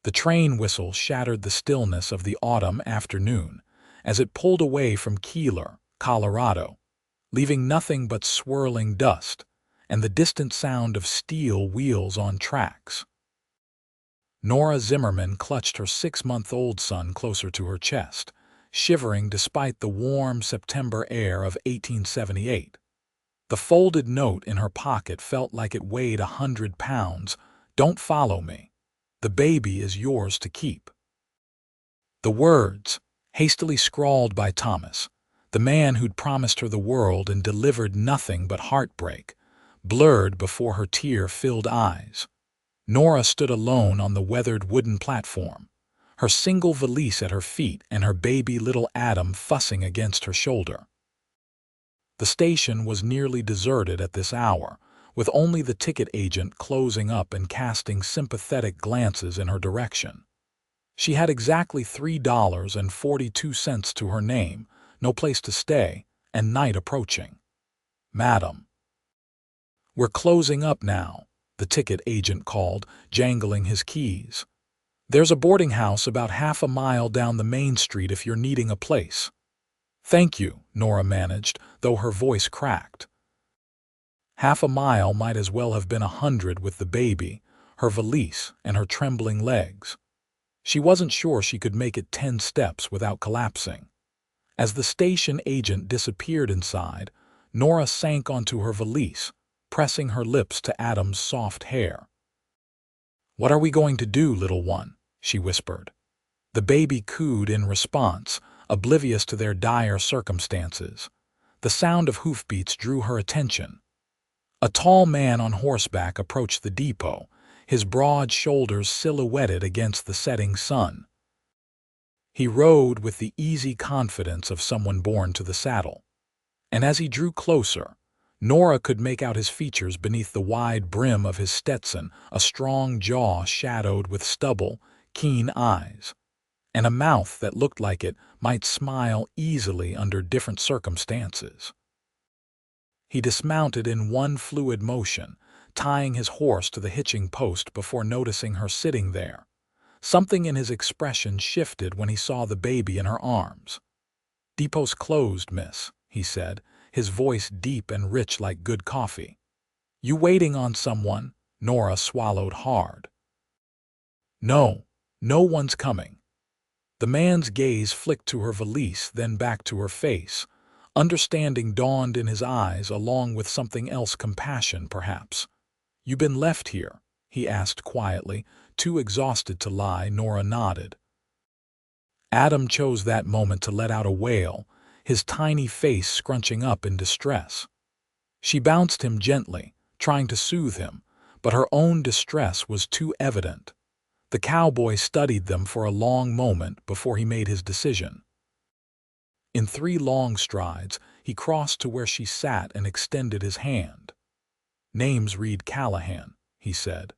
The train whistle shattered the stillness of the autumn afternoon as it pulled away from Keeler, Colorado, leaving nothing but swirling dust and the distant sound of steel wheels on tracks. Nora Zimmerman clutched her 6-month-old son closer to her chest, shivering despite the warm September air of 1878. The folded note in her pocket felt like it weighed 100 pounds. "Don't follow me. The baby is yours to keep." The words, hastily scrawled by Thomas, the man who'd promised her the world and delivered nothing but heartbreak, blurred before her tear-filled eyes. Nora stood alone on the weathered wooden platform, her single valise at her feet and her baby little Adam fussing against her shoulder. The station was nearly deserted at this hour, with only the ticket agent closing up and casting sympathetic glances in her direction. She had exactly $3.42 to her name, no place to stay, and night approaching. "Madam." "We're closing up now," the ticket agent called, jangling his keys. "There's a boarding house about half a mile down the main street if you're needing a place." "Thank you," Nora managed, though her voice cracked. Half a mile might as well have been 100 with the baby, her valise, and her trembling legs. She wasn't sure she could make it 10 steps without collapsing. As the station agent disappeared inside, Nora sank onto her valise, pressing her lips to Adam's soft hair. "What are we going to do, little one?" she whispered. The baby cooed in response, oblivious to their dire circumstances. The sound of hoofbeats drew her attention. A tall man on horseback approached the depot, his broad shoulders silhouetted against the setting sun. He rode with the easy confidence of someone born to the saddle. And as he drew closer, Nora could make out his features beneath the wide brim of his Stetson, a strong jaw shadowed with stubble, keen eyes, and a mouth that looked like it might smile easily under different circumstances. He dismounted in one fluid motion, tying his horse to the hitching post before noticing her sitting there. Something in his expression shifted when he saw the baby in her arms. "Depot's closed, miss," he said, his voice deep and rich like good coffee. "You waiting on someone?" Nora swallowed hard. "No, no one's coming." The man's gaze flicked to her valise, then back to her face. Understanding dawned in his eyes, along with something else, compassion, perhaps. "You been left here?" he asked quietly, too exhausted to lie. Nora nodded. Adam chose that moment to let out a wail, his tiny face scrunching up in distress. She bounced him gently, trying to soothe him, but her own distress was too evident. The cowboy studied them for a long moment before he made his decision. In 3 long strides, he crossed to where she sat and extended his hand. "Name's Reid Callahan," he said.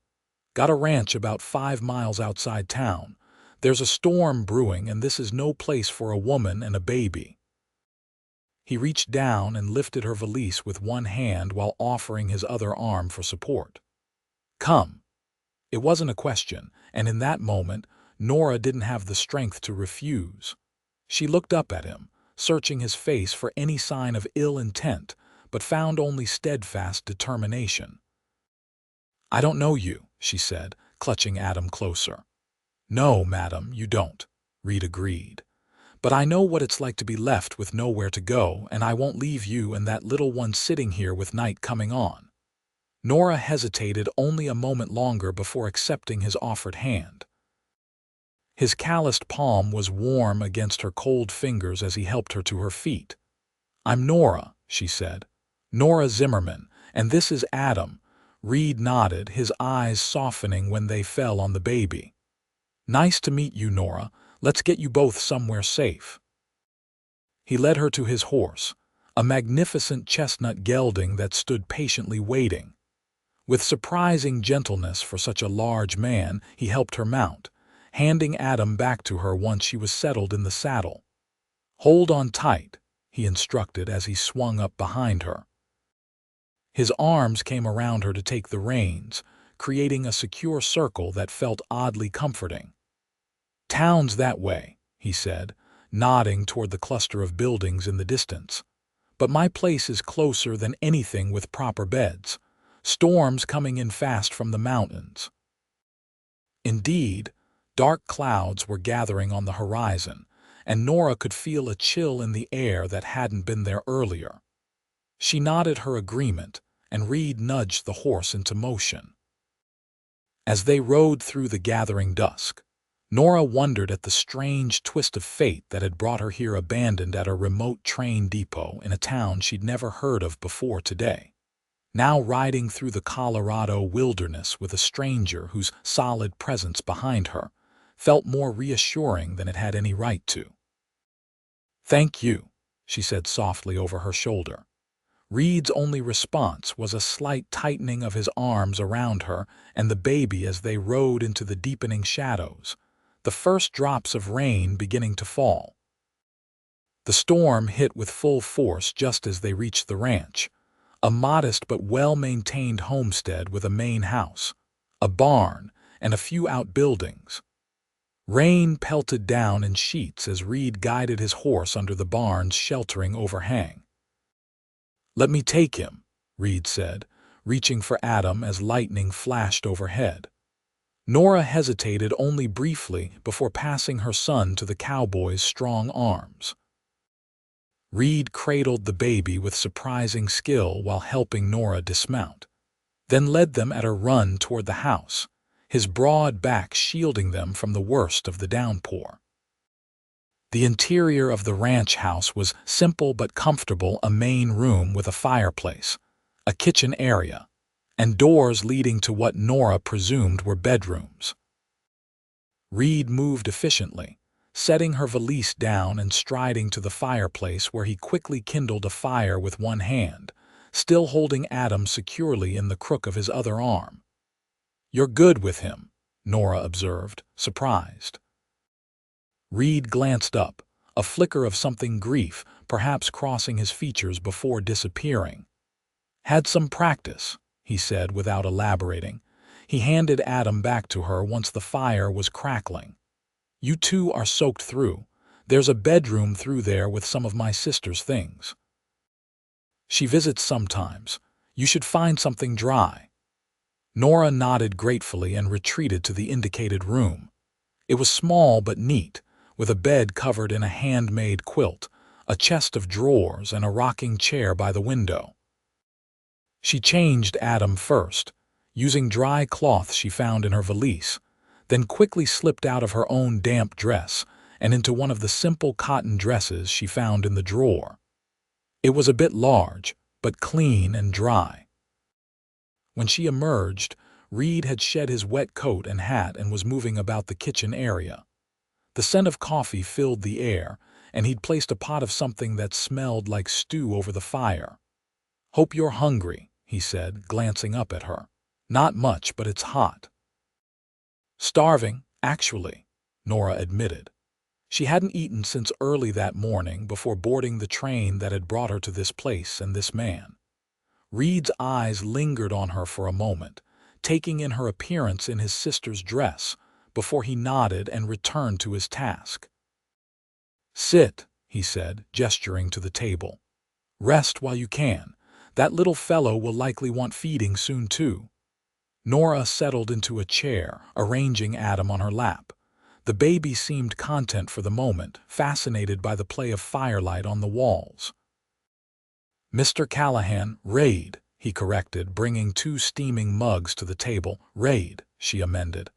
"Got a ranch about 5 miles outside town. There's a storm brewing, and this is no place for a woman and a baby." He reached down and lifted her valise with one hand while offering his other arm for support. "Come." It wasn't a question, and in that moment, Nora didn't have the strength to refuse. She looked up at him, searching his face for any sign of ill intent, but found only steadfast determination. "I don't know you," she said, clutching Adam closer. "No, madam, you don't," Reid agreed. "But I know what it's like to be left with nowhere to go, and I won't leave you and that little one sitting here with night coming on." Nora hesitated only a moment longer before accepting his offered hand. His calloused palm was warm against her cold fingers as he helped her to her feet. "I'm Nora," she said. "Nora Zimmerman, and this is Adam." Reid nodded, his eyes softening when they fell on the baby. "Nice to meet you, Nora. Let's get you both somewhere safe." He led her to his horse, a magnificent chestnut gelding that stood patiently waiting. With surprising gentleness for such a large man, he helped her mount, handing Adam back to her once she was settled in the saddle. "Hold on tight," he instructed as he swung up behind her. His arms came around her to take the reins, creating a secure circle that felt oddly comforting. Town's that way, he said, nodding toward the cluster of buildings in the distance. But my place is closer than anything with proper beds. Storms coming in fast from the mountains. Indeed, dark clouds were gathering on the horizon, and Nora could feel a chill in the air that hadn't been there earlier. She nodded her agreement, and Reid nudged the horse into motion. As they rode through the gathering dusk, Nora wondered at the strange twist of fate that had brought her here abandoned at a remote train depot in a town she'd never heard of before today. Now riding through the Colorado wilderness with a stranger whose solid presence behind her felt more reassuring than it had any right to. "Thank you," she said softly over her shoulder. Reid's only response was a slight tightening of his arms around her and the baby as they rode into the deepening shadows, the first drops of rain beginning to fall. The storm hit with full force just as they reached the ranch, a modest but well-maintained homestead with a main house, a barn, and a few outbuildings. Rain pelted down in sheets as Reid guided his horse under the barn's sheltering overhang. "Let me take him," Reid said, reaching for Adam as lightning flashed overhead. Nora hesitated only briefly before passing her son to the cowboy's strong arms. Reid cradled the baby with surprising skill while helping Nora dismount, then led them at a run toward the house, his broad back shielding them from the worst of the downpour. The interior of the ranch house was simple but comfortable, a main room with a fireplace, a kitchen area, and doors leading to what Nora presumed were bedrooms. Reid moved efficiently, setting her valise down and striding to the fireplace where he quickly kindled a fire with one hand, still holding Adam securely in the crook of his other arm. "You're good with him," Nora observed, surprised. Reid glanced up, a flicker of something grief perhaps crossing his features before disappearing. "Had some practice," he said without elaborating. He handed Adam back to her once the fire was crackling. "You two are soaked through. There's a bedroom through there with some of my sister's things. She visits sometimes. You should find something dry." Nora nodded gratefully and retreated to the indicated room. It was small but neat, with a bed covered in a handmade quilt, a chest of drawers, and a rocking chair by the window. She changed Adam first, using dry cloth she found in her valise, then quickly slipped out of her own damp dress and into one of the simple cotton dresses she found in the drawer. It was a bit large, but clean and dry. When she emerged, Reid had shed his wet coat and hat and was moving about the kitchen area. The scent of coffee filled the air, and he'd placed a pot of something that smelled like stew over the fire. "Hope you're hungry," he said, glancing up at her. "Not much, but it's hot." "Starving, actually," Nora admitted. She hadn't eaten since early that morning before boarding the train that had brought her to this place and this man. Reid's eyes lingered on her for a moment, taking in her appearance in his sister's dress, before he nodded and returned to his task. "Sit," he said, gesturing to the table. "Rest while you can. That little fellow will likely want feeding soon too." Nora settled into a chair, arranging Adam on her lap. The baby seemed content for the moment, fascinated by the play of firelight on the walls. "Mr. Callahan, Reid," he corrected, bringing 2 steaming mugs to the table. "Reid," she amended.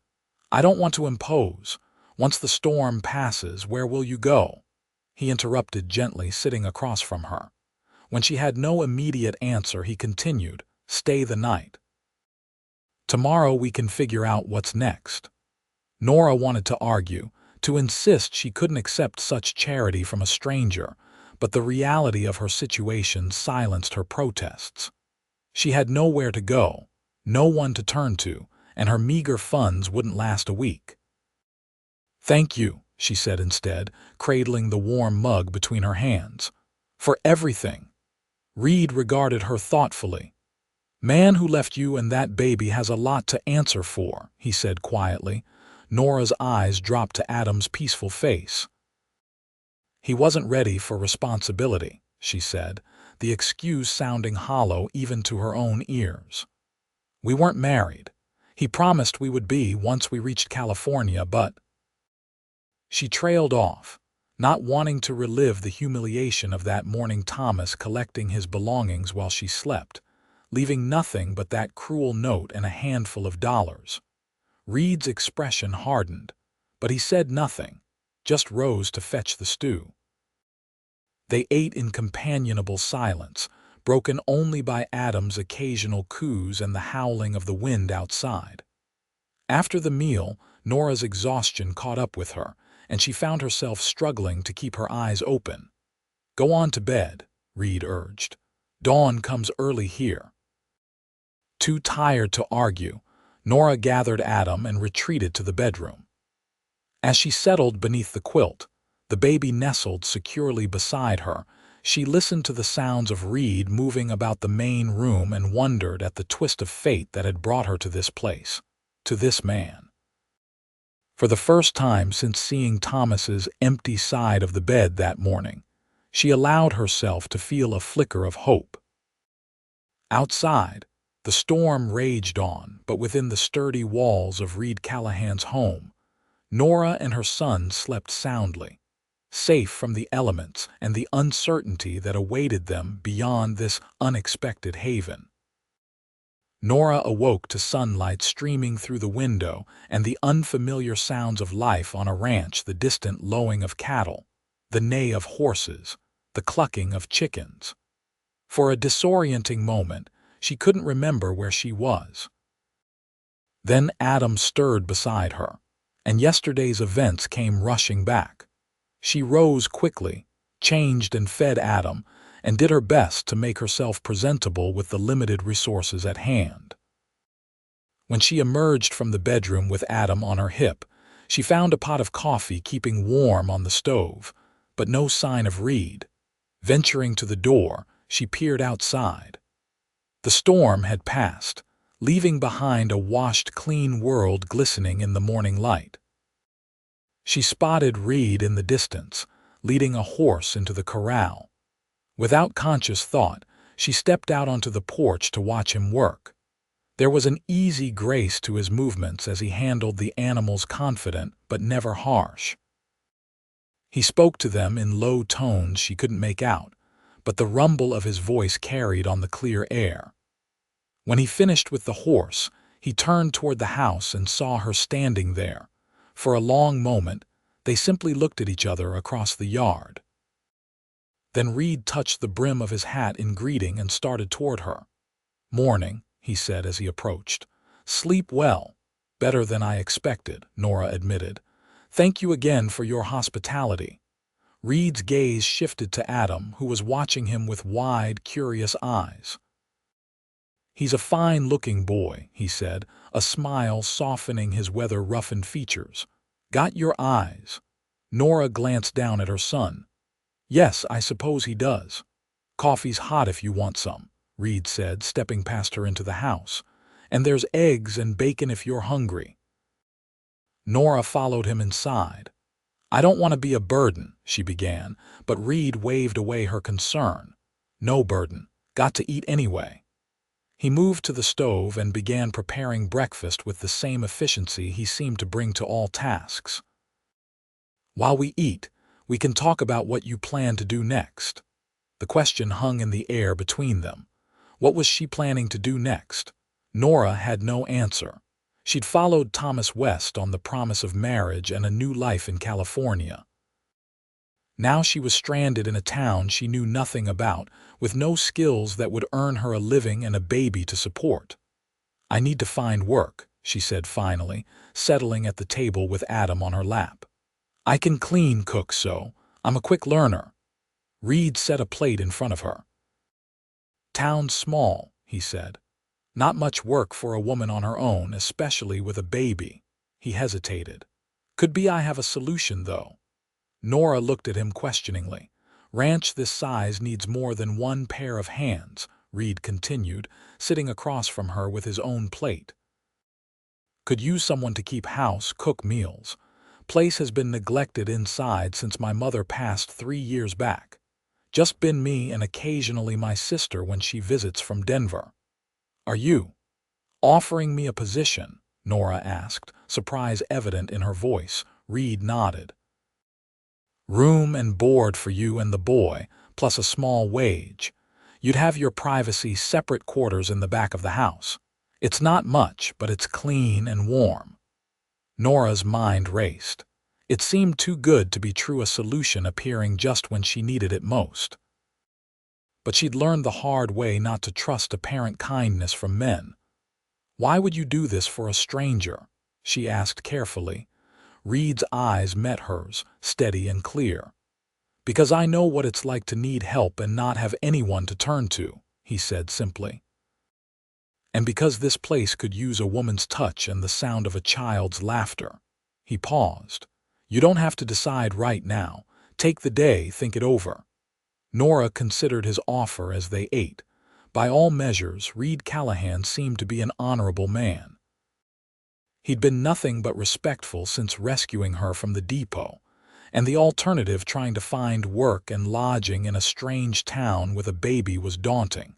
"I don't want to impose. Once the storm passes, where will you go?" He interrupted gently, sitting across from her. When she had no immediate answer, he continued, "Stay the night. Tomorrow we can figure out what's next." Nora wanted to argue, to insist she couldn't accept such charity from a stranger, but the reality of her situation silenced her protests. She had nowhere to go, no one to turn to, and her meager funds wouldn't last a week. "Thank you," she said instead, cradling the warm mug between her hands. "For everything." Reid regarded her thoughtfully. "Man who left you and that baby has a lot to answer for," he said quietly. Nora's eyes dropped to Adam's peaceful face. "He wasn't ready for responsibility," she said, the excuse sounding hollow even to her own ears. "We weren't married. He promised we would be once we reached California, but—" She trailed off, not wanting to relive the humiliation of that morning Thomas collecting his belongings while she slept, leaving nothing but that cruel note and a handful of dollars. Reid's expression hardened, but he said nothing, just rose to fetch the stew. They ate in companionable silence, broken only by Adam's occasional coos and the howling of the wind outside. After the meal, Nora's exhaustion caught up with her, and she found herself struggling to keep her eyes open. "Go on to bed," Reid urged. "Dawn comes early here." Too tired to argue, Nora gathered Adam and retreated to the bedroom. As she settled beneath the quilt, the baby nestled securely beside her, she listened to the sounds of Reid moving about the main room and wondered at the twist of fate that had brought her to this place, to this man. For the first time since seeing Thomas's empty side of the bed that morning, she allowed herself to feel a flicker of hope. Outside, the storm raged on, but within the sturdy walls of Reid Callahan's home, Nora and her son slept soundly, safe from the elements and the uncertainty that awaited them beyond this unexpected haven. Nora awoke to sunlight streaming through the window and the unfamiliar sounds of life on a ranch, the distant lowing of cattle, the neigh of horses, the clucking of chickens. For a disorienting moment, she couldn't remember where she was. Then Adam stirred beside her, and yesterday's events came rushing back. She rose quickly, changed and fed Adam, and did her best to make herself presentable with the limited resources at hand. When she emerged from the bedroom with Adam on her hip, she found a pot of coffee keeping warm on the stove, but no sign of Reid. Venturing to the door, she peered outside. The storm had passed, leaving behind a washed, clean world glistening in the morning light. She spotted Reid in the distance, leading a horse into the corral. Without conscious thought, she stepped out onto the porch to watch him work. There was an easy grace to his movements as he handled the animals, confident but never harsh. He spoke to them in low tones she couldn't make out, but the rumble of his voice carried on the clear air. When he finished with the horse, he turned toward the house and saw her standing there. For a long moment, they simply looked at each other across the yard. Then Reid touched the brim of his hat in greeting and started toward her. "Morning," he said as he approached. "Sleep well." "Better than I expected," Nora admitted. "Thank you again for your hospitality." Reid's gaze shifted to Adam, who was watching him with wide, curious eyes. "He's a fine-looking boy," he said, a smile softening his weather-roughened features. "Got your eyes?" Nora glanced down at her son. "Yes, I suppose he does." "Coffee's hot if you want some," Reid said, stepping past her into the house. "And there's eggs and bacon if you're hungry." Nora followed him inside. "I don't want to be a burden," she began, but Reid waved away her concern. "No burden. Got to eat anyway." He moved to the stove and began preparing breakfast with the same efficiency he seemed to bring to all tasks. "While we eat, we can talk about what you plan to do next." The question hung in the air between them. What was she planning to do next? Nora had no answer. She'd followed Thomas west on the promise of marriage and a new life in California. Now she was stranded in a town she knew nothing about, with no skills that would earn her a living and a baby to support. "I need to find work," she said finally, settling at the table with Adam on her lap. "I can clean, cook, so I'm a quick learner." Reid set a plate in front of her. "Town's small," he said. "Not much work for a woman on her own, especially with a baby." He hesitated. "Could be I have a solution, though." Nora looked at him questioningly. "Ranch this size needs more than one pair of hands," Reid continued, sitting across from her with his own plate. Could use someone to keep house, cook meals. Place has been neglected inside since my mother passed 3 years back. Just been me and occasionally my sister when she visits from Denver. Are you offering me a position? Nora asked, surprise evident in her voice. Reid nodded. Room and board for you and the boy, plus a small wage. You'd have your privacy, separate quarters in the back of the house. It's not much, but it's clean and warm. Nora's mind raced. It seemed too good to be true, a solution appearing just when she needed it most. But she'd learned the hard way not to trust apparent kindness from men. Why would you do this for a stranger? She asked carefully. Reid's eyes met hers, steady and clear. Because I know what it's like to need help and not have anyone to turn to, he said simply. And because this place could use a woman's touch and the sound of a child's laughter. He paused. You don't have to decide right now. Take the day, think it over. Nora considered his offer as they ate. By all measures, Reid Callahan seemed to be an honorable man. He'd been nothing but respectful since rescuing her from the depot, and the alternative, trying to find work and lodging in a strange town with a baby, was daunting.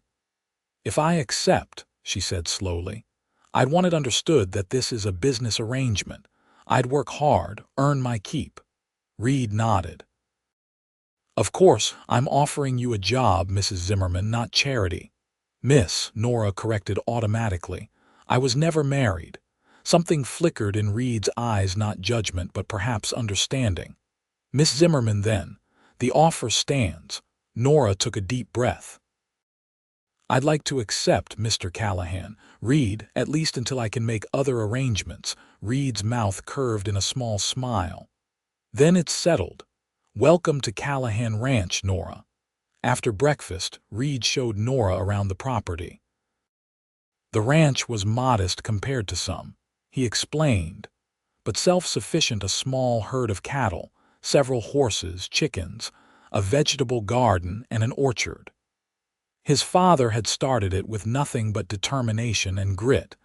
If I accept, she said slowly, I'd want it understood that this is a business arrangement. I'd work hard, earn my keep. Reid nodded. Of course, I'm offering you a job, Mrs. Zimmerman, not charity. Miss, Nora corrected automatically. I was never married. Something flickered in Reid's eyes, not judgment, but perhaps understanding. Miss Zimmerman, then. The offer stands. Nora took a deep breath. I'd like to accept, Mr. Callahan. Reid, at least until I can make other arrangements. Reid's mouth curved in a small smile. Then it's settled. Welcome to Callahan Ranch, Nora. After breakfast, Reid showed Nora around the property. The ranch was modest compared to some, he explained, but self-sufficient, a small herd of cattle, several horses, chickens, a vegetable garden, and an orchard. His father had started it with nothing but determination and grit,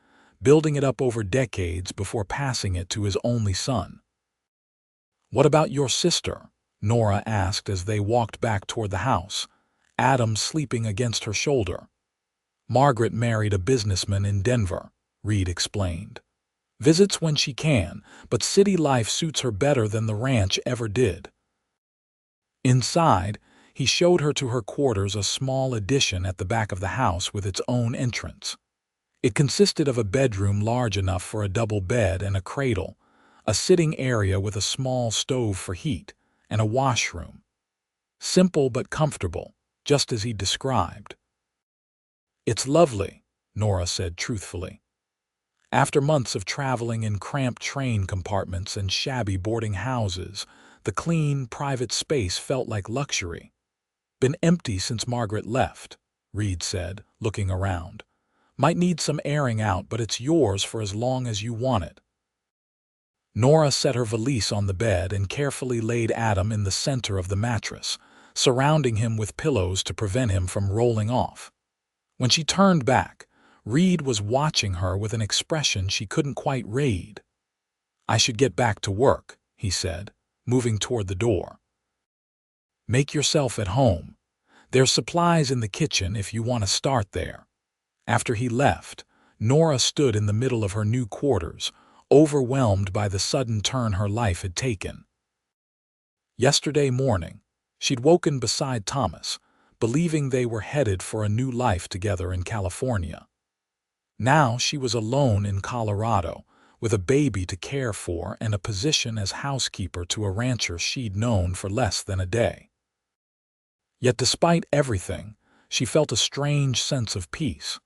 building it up over decades before passing it to his only son. What about your sister? Nora asked as they walked back toward the house, Adam sleeping against her shoulder. Margaret married a businessman in Denver, Reid explained. Visits when she can, but city life suits her better than the ranch ever did. Inside, he showed her to her quarters, a small addition at the back of the house with its own entrance. It consisted of a bedroom large enough for a double bed and a cradle, a sitting area with a small stove for heat, and a washroom. Simple but comfortable, just as he described. It's lovely, Nora said truthfully. After months of traveling in cramped train compartments and shabby boarding houses, the clean, private space felt like luxury. Been empty since Margaret left, Reid said, looking around. Might need some airing out, but it's yours for as long as you want it. Nora set her valise on the bed and carefully laid Adam in the center of the mattress, surrounding him with pillows to prevent him from rolling off. When she turned back, Reid was watching her with an expression she couldn't quite read. I should get back to work, he said, moving toward the door. Make yourself at home. There's supplies in the kitchen if you want to start there. After he left, Nora stood in the middle of her new quarters, overwhelmed by the sudden turn her life had taken. Yesterday morning, she'd woken beside Thomas, believing they were headed for a new life together in California. Now she was alone in Colorado, with a baby to care for and a position as housekeeper to a rancher she'd known for less than a day. Yet despite everything, she felt a strange sense of peace.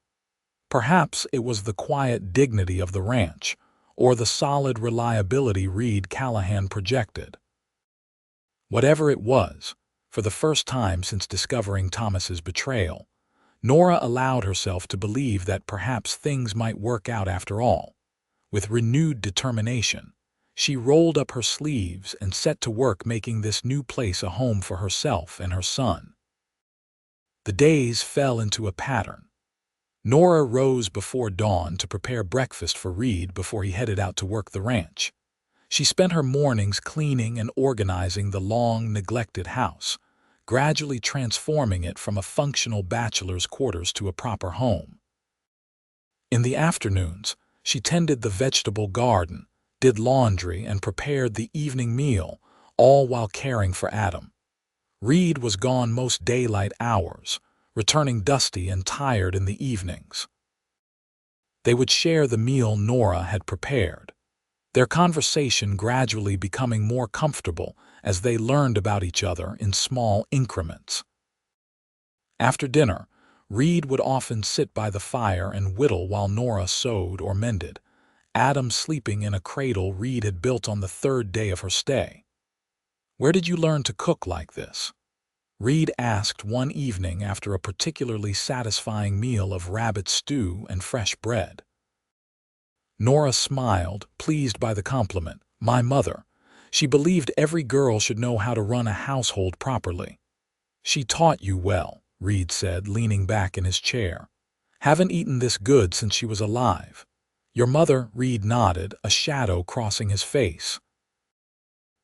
Perhaps it was the quiet dignity of the ranch, or the solid reliability Reid Callahan projected. Whatever it was, for the first time since discovering Thomas's betrayal, Nora allowed herself to believe that perhaps things might work out after all. With renewed determination, she rolled up her sleeves and set to work making this new place a home for herself and her son. The days fell into a pattern. Nora rose before dawn to prepare breakfast for Reid before he headed out to work the ranch. She spent her mornings cleaning and organizing the long, neglected house, gradually transforming it from a functional bachelor's quarters to a proper home. In the afternoons, she tended the vegetable garden, did laundry, and prepared the evening meal, all while caring for Adam. Reid was gone most daylight hours, returning dusty and tired in the evenings. They would share the meal Nora had prepared, their conversation gradually becoming more comfortable as they learned about each other in small increments. After dinner, Reid would often sit by the fire and whittle while Nora sewed or mended, Adam sleeping in a cradle Reid had built on the third day of her stay. "Where did you learn to cook like this?" Reid asked one evening after a particularly satisfying meal of rabbit stew and fresh bread. Nora smiled, pleased by the compliment. "My mother. She believed every girl should know how to run a household properly." "She taught you well," Reid said, leaning back in his chair. "Haven't eaten this good since she was alive." "Your mother," Reid nodded, a shadow crossing his face.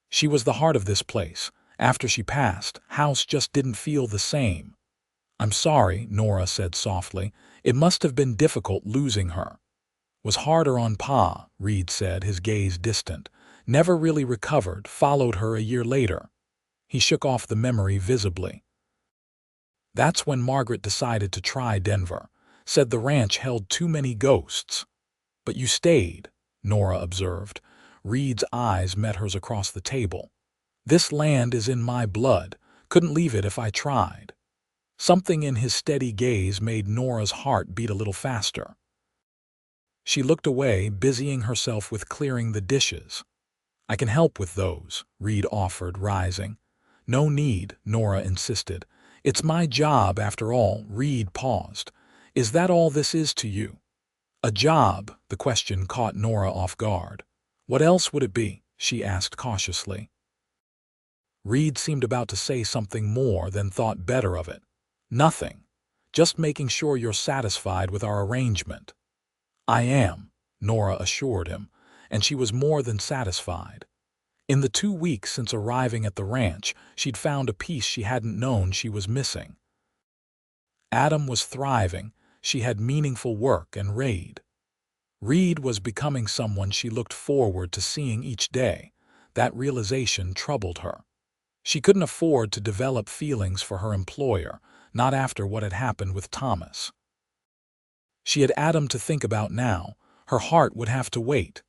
"She was the heart of this place. After she passed, house just didn't feel the same." "I'm sorry," Nora said softly. "It must have been difficult losing her." "Was harder on Pa," Reid said, his gaze distant. "Never really recovered, followed her a year later." He shook off the memory visibly. "That's when Margaret decided to try Denver. Said the ranch held too many ghosts." "But you stayed," Nora observed. Reid's eyes met hers across the table. "This land is in my blood. Couldn't leave it if I tried." Something in his steady gaze made Nora's heart beat a little faster. She looked away, busying herself with clearing the dishes. "I can help with those," Reid offered, rising. "No need," Nora insisted. "It's my job, after all." Reid paused. "Is that all this is to you?" "A job," the question caught Nora off guard. "What else would it be?" she asked cautiously. Reid seemed about to say something more, then thought better of it. "Nothing. Just making sure you're satisfied with our arrangement." "I am," Nora assured him, and she was more than satisfied. In the 2 weeks since arriving at the ranch, she'd found a piece she hadn't known she was missing. Adam was thriving, she had meaningful work, and Reid was becoming someone she looked forward to seeing each day. That realization troubled her. She couldn't afford to develop feelings for her employer, not after what had happened with Thomas. She had Adam to think about now. Her heart would have to wait.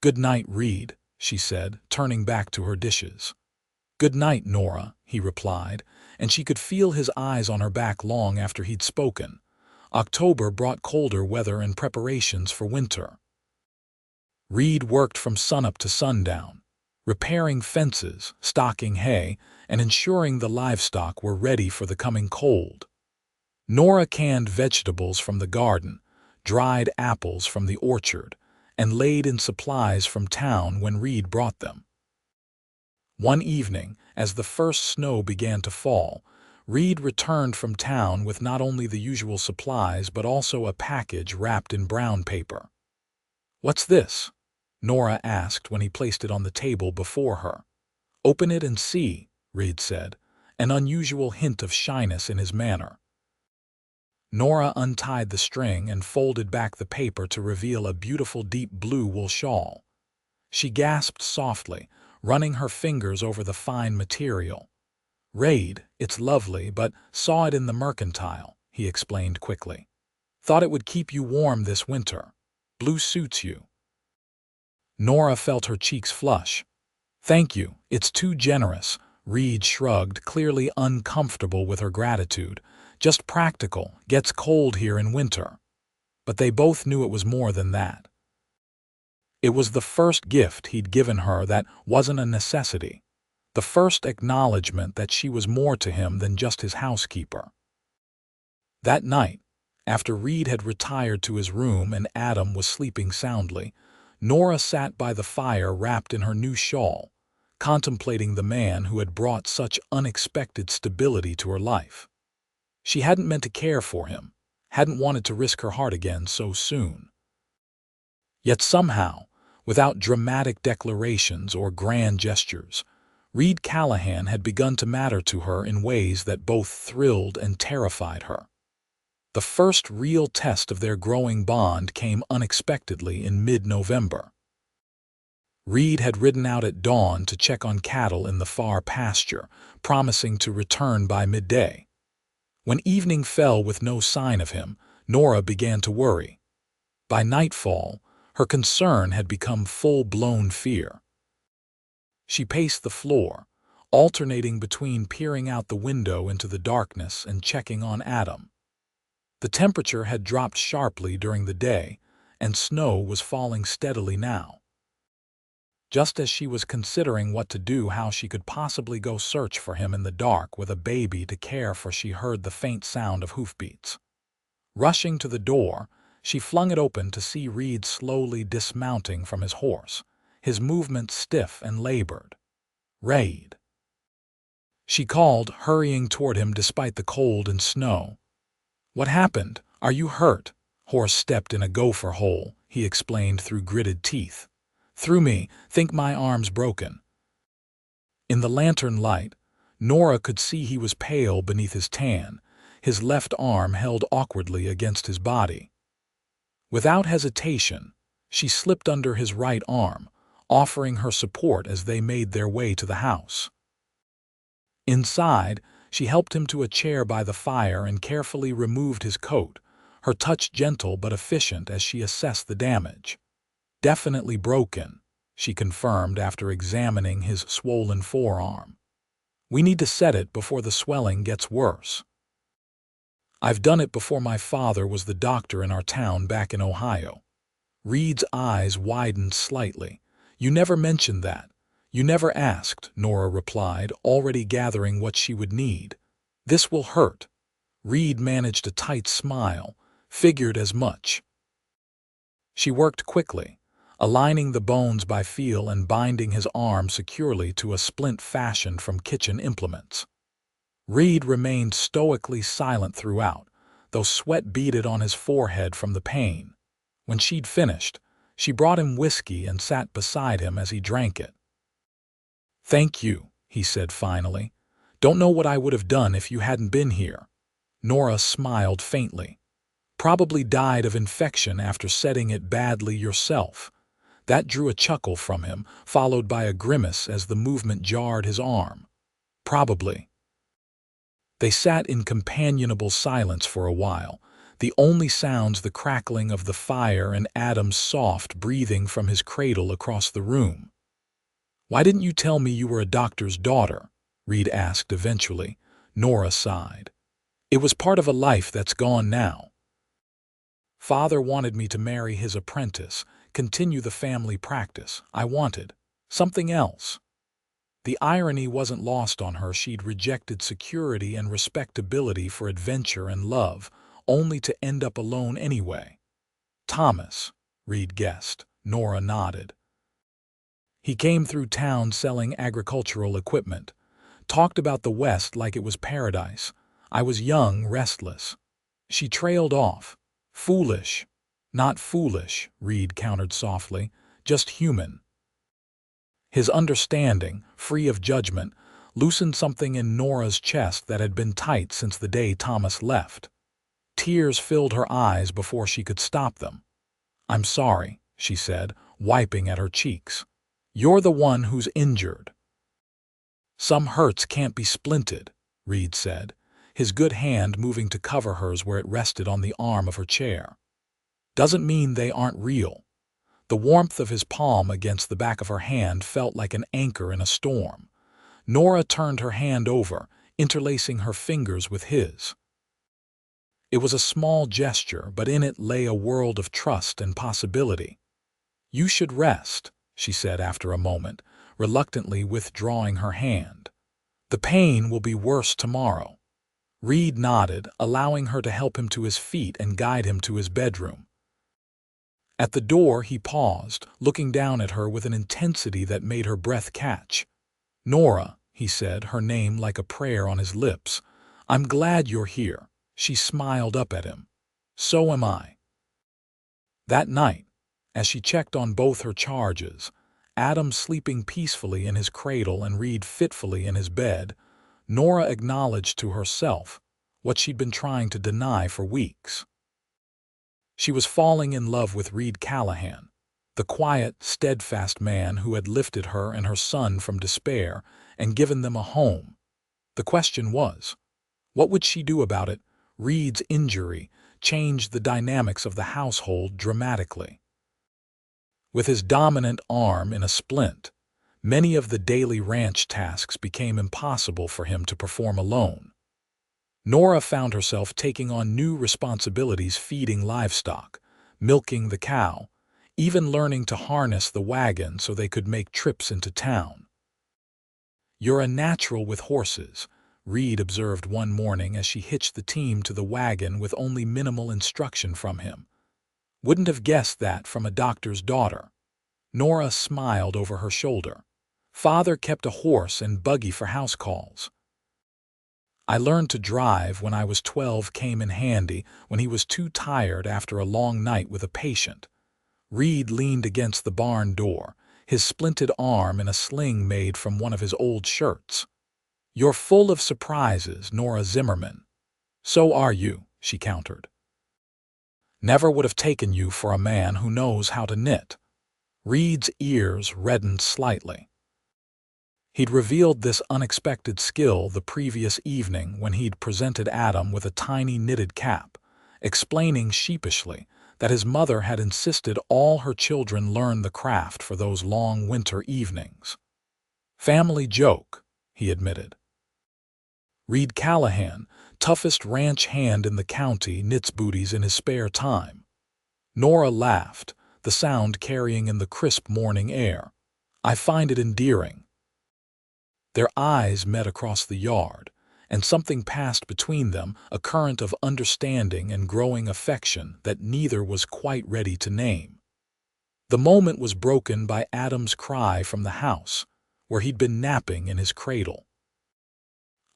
"Good night, Reid," she said, turning back to her dishes. "Good night, Nora," he replied, and she could feel his eyes on her back long after he'd spoken. October brought colder weather and preparations for winter. Reid worked from sunup to sundown, repairing fences, stocking hay, and ensuring the livestock were ready for the coming cold. Nora canned vegetables from the garden, dried apples from the orchard, and laid in supplies from town when Reid brought them. One evening, as the first snow began to fall, Reid returned from town with not only the usual supplies but also a package wrapped in brown paper. "What's this?" Nora asked when he placed it on the table before her. "Open it and see," Reid said, an unusual hint of shyness in his manner. Nora untied the string and folded back the paper to reveal a beautiful deep blue wool shawl. She gasped softly, running her fingers over the fine material. "Reid, it's lovely, but saw it in the mercantile," he explained quickly. "Thought it would keep you warm this winter. Blue suits you." Nora felt her cheeks flush. "Thank you, it's too generous," Reid shrugged, clearly uncomfortable with her gratitude. "Just practical, gets cold here in winter." But they both knew it was more than that. It was the first gift he'd given her that wasn't a necessity. The first acknowledgement that she was more to him than just his housekeeper. That night, after Reid had retired to his room and Adam was sleeping soundly, Nora sat by the fire wrapped in her new shawl, contemplating the man who had brought such unexpected stability to her life. She hadn't meant to care for him, hadn't wanted to risk her heart again so soon. Yet somehow, without dramatic declarations or grand gestures, Reid Callahan had begun to matter to her in ways that both thrilled and terrified her. The first real test of their growing bond came unexpectedly in mid-November. Reid had ridden out at dawn to check on cattle in the far pasture, promising to return by midday. When evening fell with no sign of him, Nora began to worry. By nightfall, her concern had become full-blown fear. She paced the floor, alternating between peering out the window into the darkness and checking on Adam. The temperature had dropped sharply during the day, and snow was falling steadily now. Just as she was considering what to do, how she could possibly go search for him in the dark with a baby to care for, she heard the faint sound of hoofbeats. Rushing to the door, she flung it open to see Reid slowly dismounting from his horse, his movements stiff and labored. "Reid," she called, hurrying toward him despite the cold and snow. "What happened? Are you hurt?" "Horse stepped in a gopher hole," he explained through gritted teeth. "Through me, think my arm's broken." In the lantern light, Nora could see he was pale beneath his tan, his left arm held awkwardly against his body. Without hesitation, she slipped under his right arm, offering her support as they made their way to the house. Inside, she helped him to a chair by the fire and carefully removed his coat, her touch gentle but efficient as she assessed the damage. "Definitely broken," she confirmed after examining his swollen forearm. "We need to set it before the swelling gets worse. I've done it before. My father was the doctor in our town back in Ohio." Reid's eyes widened slightly. "You never mentioned that. You never asked," Nora replied, already gathering what she would need. "This will hurt." Reid managed a tight smile. "Figured as much." She worked quickly, aligning the bones by feel and binding his arm securely to a splint fashioned from kitchen implements. Reid remained stoically silent throughout, though sweat beaded on his forehead from the pain. When she'd finished, she brought him whiskey and sat beside him as he drank it. "Thank you," he said finally. "Don't know what I would have done if you hadn't been here." Nora smiled faintly. "Probably died of infection after setting it badly yourself." That drew a chuckle from him, followed by a grimace as the movement jarred his arm. "Probably." They sat in companionable silence for a while, the only sounds the crackling of the fire and Adam's soft breathing from his cradle across the room. "Why didn't you tell me you were a doctor's daughter?" Reid asked eventually. Nora sighed. "It was part of a life that's gone now. Father wanted me to marry his apprentice, continue the family practice. I wanted something else." The irony wasn't lost on her. She'd rejected security and respectability for adventure and love, only to end up alone anyway. "Thomas," Reid guessed. Nora nodded. "He came through town selling agricultural equipment. Talked about the West like it was paradise. I was young, restless." She trailed off. "Foolish." "Not foolish," Reid countered softly. "Just human." His understanding, free of judgment, loosened something in Nora's chest that had been tight since the day Thomas left. Tears filled her eyes before she could stop them. "I'm sorry," she said, wiping at her cheeks. "You're the one who's injured." "Some hurts can't be splinted," Reid said, his good hand moving to cover hers where it rested on the arm of her chair. "Doesn't mean they aren't real." The warmth of his palm against the back of her hand felt like an anchor in a storm. Nora turned her hand over, interlacing her fingers with his. It was a small gesture, but in it lay a world of trust and possibility. "You should rest," she said after a moment, reluctantly withdrawing her hand. "The pain will be worse tomorrow." Reid nodded, allowing her to help him to his feet and guide him to his bedroom. At the door he paused, looking down at her with an intensity that made her breath catch. "Nora," he said, her name like a prayer on his lips. "I'm glad you're here." She smiled up at him. So am I. That night, as she checked on both her charges, Adam sleeping peacefully in his cradle and Reid fitfully in his bed, Nora acknowledged to herself what she'd been trying to deny for weeks. She was falling in love with Reid Callahan, the quiet, steadfast man who had lifted her and her son from despair and given them a home. The question was, what would she do about it? Reid's injury changed the dynamics of the household dramatically. With his dominant arm in a splint, many of the daily ranch tasks became impossible for him to perform alone. Nora found herself taking on new responsibilities, feeding livestock, milking the cow, even learning to harness the wagon so they could make trips into town. "You're a natural with horses," Reid observed one morning as she hitched the team to the wagon with only minimal instruction from him. "Wouldn't have guessed that from a doctor's daughter." Nora smiled over her shoulder. "Father kept a horse and buggy for house calls. I learned to drive when I was 12, came in handy when he was too tired after a long night with a patient." Reid leaned against the barn door, his splinted arm in a sling made from one of his old shirts. "You're full of surprises, Nora Zimmerman." "So are you," she countered. "Never would have taken you for a man who knows how to knit." Reid's ears reddened slightly. He'd revealed this unexpected skill the previous evening when he'd presented Adam with a tiny knitted cap, explaining sheepishly that his mother had insisted all her children learn the craft for those long winter evenings. "Family joke," he admitted. Reid Callahan, toughest ranch hand in the county, knits booties in his spare time. Nora laughed, the sound carrying in the crisp morning air. "I find it endearing." Their eyes met across the yard, and something passed between them, a current of understanding and growing affection that neither was quite ready to name. The moment was broken by Adam's cry from the house, where he'd been napping in his cradle.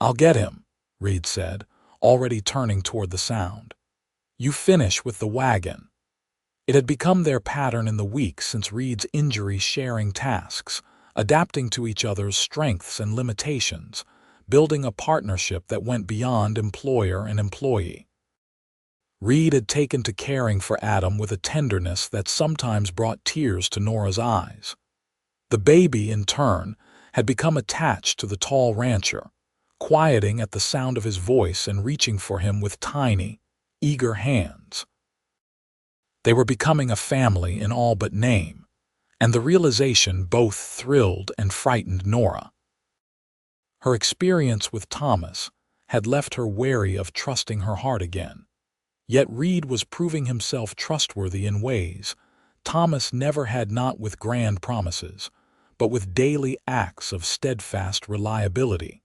"I'll get him," Reid said, already turning toward the sound. "You finish with the wagon." It had become their pattern in the weeks since Reid's injury, sharing tasks, adapting to each other's strengths and limitations, building a partnership that went beyond employer and employee. Reid had taken to caring for Adam with a tenderness that sometimes brought tears to Nora's eyes. The baby, in turn, had become attached to the tall rancher, quieting at the sound of his voice and reaching for him with tiny, eager hands. They were becoming a family in all but name, and the realization both thrilled and frightened Nora. Her experience with Thomas had left her wary of trusting her heart again. Yet Reid was proving himself trustworthy in ways Thomas never had, not with grand promises, but with daily acts of steadfast reliability.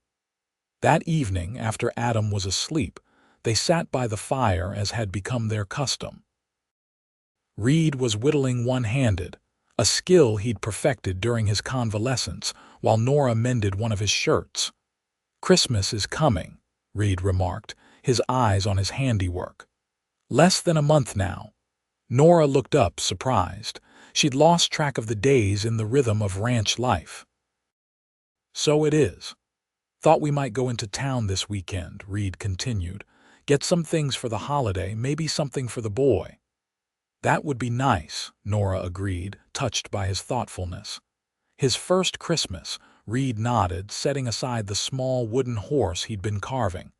That evening, after Adam was asleep, they sat by the fire as had become their custom. Reid was whittling one-handed, a skill he'd perfected during his convalescence, while Nora mended one of his shirts. "Christmas is coming," Reid remarked, his eyes on his handiwork. "Less than a month now." Nora looked up, surprised. She'd lost track of the days in the rhythm of ranch life. "So it is. Thought we might go into town this weekend," Reid continued. "Get some things for the holiday, maybe something for the boy." "That would be nice," Nora agreed, touched by his thoughtfulness. "His first Christmas," Reid nodded, setting aside the small wooden horse he'd been carving.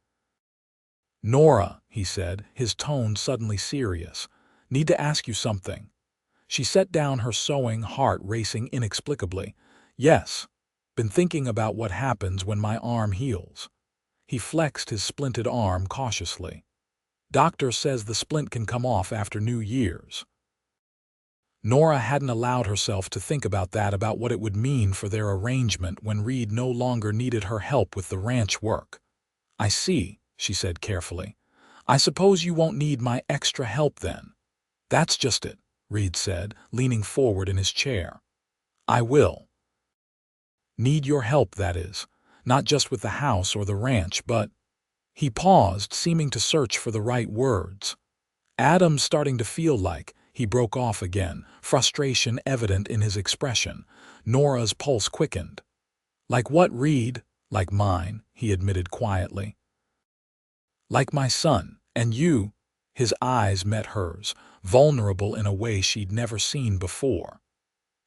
"Nora," he said, his tone suddenly serious, "need to ask you something." She set down her sewing, heart racing inexplicably. "Yes. Been thinking about what happens when my arm heals." He flexed his splinted arm cautiously. "Doctor says the splint can come off after New Year's." Nora hadn't allowed herself to think about that, about what it would mean for their arrangement when Reid no longer needed her help with the ranch work. "I see," she said carefully. "I suppose you won't need my extra help then." "That's just it," Reid said, leaning forward in his chair. "I will need your help, that is, not just with the house or the ranch, but—" He paused, seeming to search for the right words. Adam's starting to feel like, he broke off again, frustration evident in his expression. Nora's pulse quickened. Like what, Reid? Like mine, he admitted quietly. Like my son, and you. His eyes met hers, vulnerable in a way she'd never seen before.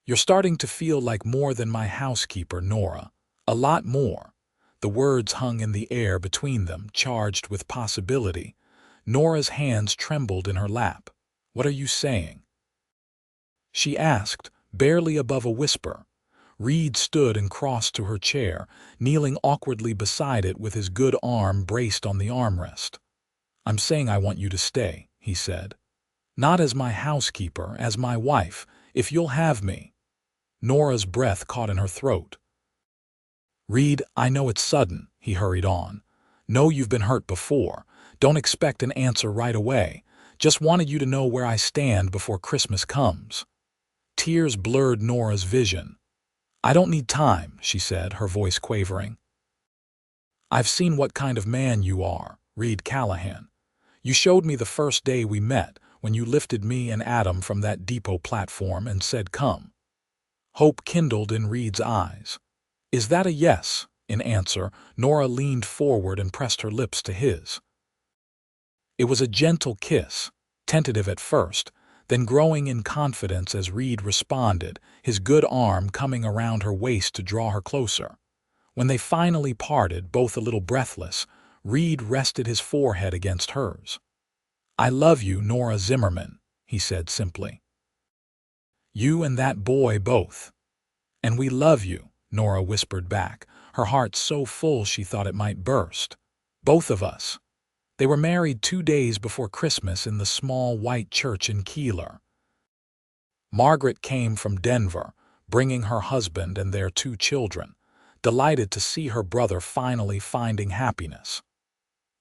You're starting to feel like more than my housekeeper, Nora. A lot more. The words hung in the air between them, charged with possibility. Nora's hands trembled in her lap. What are you saying? She asked, barely above a whisper. Reid stood and crossed to her chair, kneeling awkwardly beside it with his good arm braced on the armrest. I'm saying I want you to stay, he said. Not as my housekeeper, as my wife, if you'll have me. Nora's breath caught in her throat. Reid, I know it's sudden, he hurried on. Know you've been hurt before. Don't expect an answer right away. Just wanted you to know where I stand before Christmas comes. Tears blurred Nora's vision. I don't need time, she said, her voice quavering. I've seen what kind of man you are, Reid Callahan. You showed me the first day we met, when you lifted me and Adam from that depot platform and said, come. Hope kindled in Reid's eyes. Is that a yes? In answer, Nora leaned forward and pressed her lips to his. It was a gentle kiss, tentative at first, then growing in confidence as Reid responded, his good arm coming around her waist to draw her closer. When they finally parted, both a little breathless, Reid rested his forehead against hers. I love you, Nora Zimmerman, he said simply. You and that boy both. And we love you, Nora whispered back, her heart so full she thought it might burst. Both of us. They were married 2 days before Christmas in the small white church in Keeler. Margaret came from Denver, bringing her husband and their 2 children, delighted to see her brother finally finding happiness.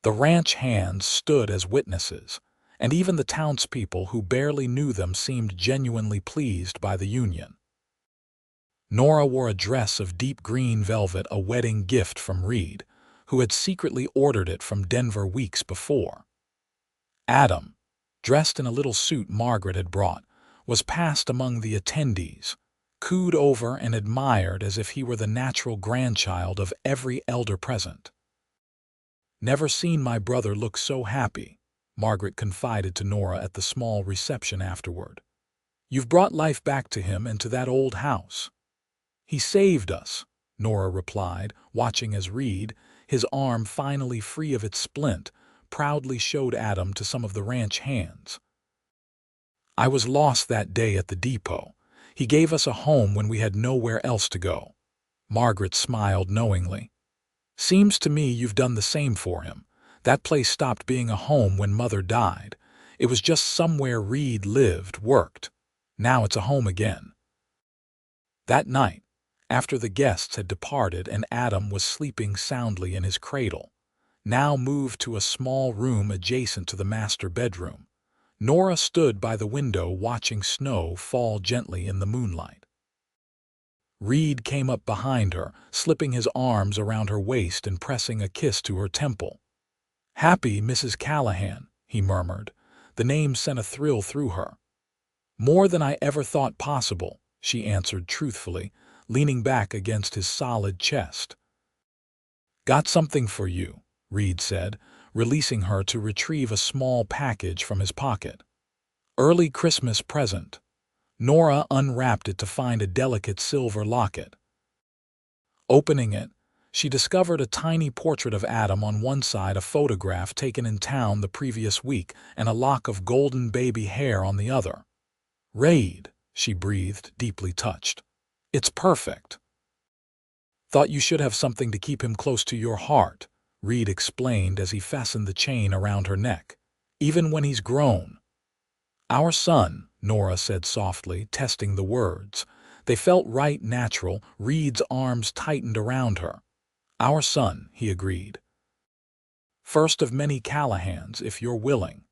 The ranch hands stood as witnesses, and even the townspeople who barely knew them seemed genuinely pleased by the union. Nora wore a dress of deep green velvet, a wedding gift from Reid, who had secretly ordered it from Denver weeks before. Adam, dressed in a little suit Margaret had brought, was passed among the attendees, cooed over and admired as if he were the natural grandchild of every elder present. Never seen my brother look so happy, Margaret confided to Nora at the small reception afterward. You've brought life back to him and to that old house. He saved us, Nora replied, watching as Reid, his arm finally free of its splint, proudly showed Adam to some of the ranch hands. I was lost that day at the depot. He gave us a home when we had nowhere else to go. Margaret smiled knowingly. Seems to me you've done the same for him. That place stopped being a home when Mother died. It was just somewhere Reid lived, worked. Now it's a home again. That night, after the guests had departed and Adam was sleeping soundly in his cradle, now moved to a small room adjacent to the master bedroom, Nora stood by the window watching snow fall gently in the moonlight. Reid came up behind her, slipping his arms around her waist and pressing a kiss to her temple. Happy Mrs. Callahan, he murmured. The name sent a thrill through her. More than I ever thought possible, she answered truthfully, leaning back against his solid chest. Got something for you, Reid said, releasing her to retrieve a small package from his pocket. Early Christmas present. Nora unwrapped it to find a delicate silver locket. Opening it, she discovered a tiny portrait of Adam on one side, a photograph taken in town the previous week, and a lock of golden baby hair on the other. Reid, she breathed, deeply touched. It's perfect. Thought you should have something to keep him close to your heart, Reid explained as he fastened the chain around her neck. Even when he's grown. Our son, Nora said softly, testing the words. They felt right, natural. Reid's arms tightened around her. Our son, he agreed. First of many Callahans, if you're willing.